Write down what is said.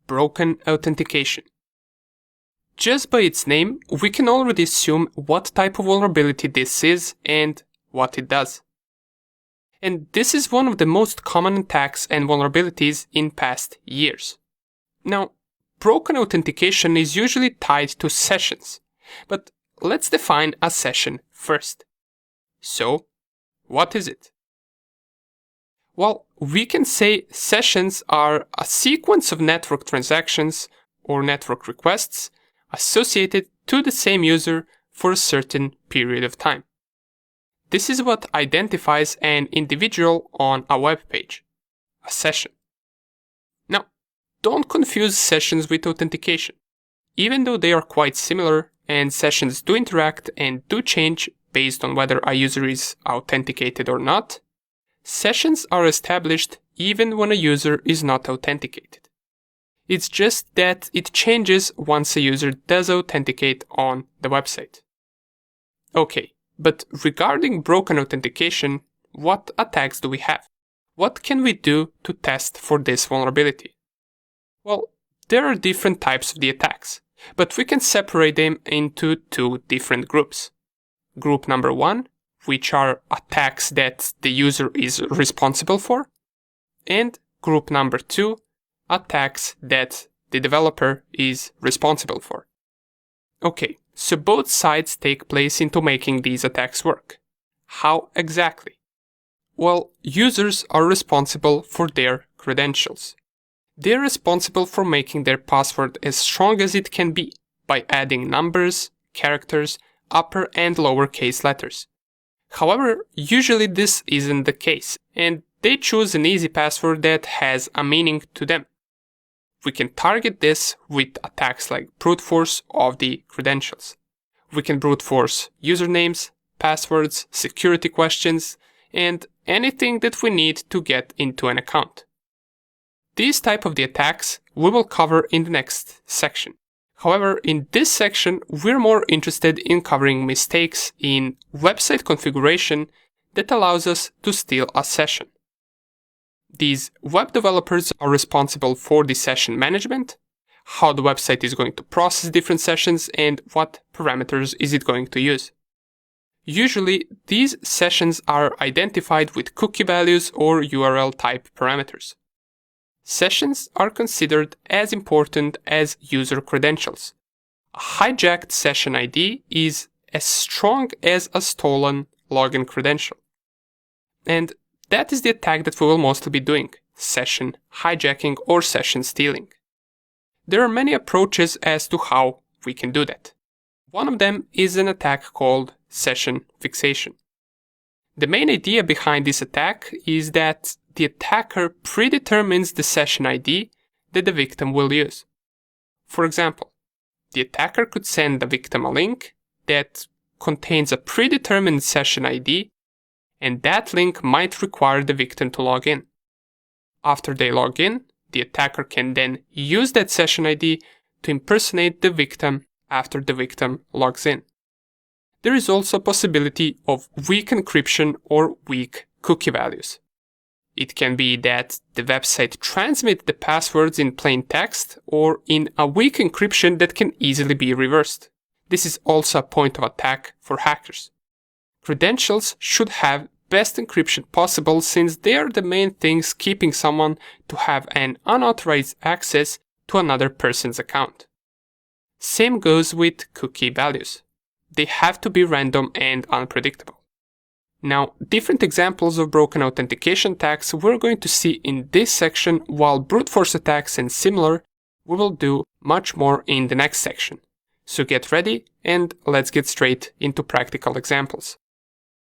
broken authentication. Just by its name, we can already assume what type of vulnerability this is and what it does. And this is one of the most common attacks and vulnerabilities in past years. Now, broken authentication is usually tied to sessions, but let's define a session first. So, what is it? Well, we can say sessions are a sequence of network transactions or network requests associated to the same user for a certain period of time. This is what identifies an individual on a web page, a session. Now, don't confuse sessions with authentication. Even though they are quite similar and sessions do interact and do change based on whether a user is authenticated or not, sessions are established even when a user is not authenticated. It's just that it changes once a user does authenticate on the website. Okay, but regarding broken authentication, what attacks do we have? What can we do to test for this vulnerability? Well, there are different types of the attacks, but we can separate them into two different groups. Group number 1, which are attacks that the user is responsible for, and group number 2, attacks that the developer is responsible for. Okay, so both sides take place into making these attacks work. How exactly? Well, users are responsible for their credentials. They're responsible for making their password as strong as it can be by adding numbers, characters, upper and lower case letters. However, usually this isn't the case, and they choose an easy password that has a meaning to them. We can target this with attacks like brute force of the credentials. We can brute force usernames, passwords, security questions, and anything that we need to get into an account. These type of the attacks we will cover in the next section. However, in this section, we're more interested in covering mistakes in website configuration that allows us to steal a session. These web developers are responsible for the session management, how the website is going to process different sessions, and what parameters is it going to use. Usually, these sessions are identified with cookie values or URL type parameters. Sessions are considered as important as user credentials. A hijacked session ID is as strong as a stolen login credential. And that is the attack that we will mostly be doing, session hijacking or session stealing. There are many approaches as to how we can do that. One of them is an attack called session fixation. The main idea behind this attack is that the attacker predetermines the session ID that the victim will use. For example, the attacker could send the victim a link that contains a predetermined session ID, and that link might require the victim to log in. After they log in, the attacker can then use that session ID to impersonate the victim after the victim logs in. There is also a possibility of weak encryption or weak cookie values. It can be that the website transmits the passwords in plain text or in a weak encryption that can easily be reversed. This is also a point of attack for hackers. Credentials should have best encryption possible since they are the main things keeping someone to have an unauthorized access to another person's account. Same goes with cookie values. They have to be random and unpredictable. Now, different examples of broken authentication attacks we're going to see in this section, while brute force attacks and similar we will do much more in the next section. So get ready and let's get straight into practical examples.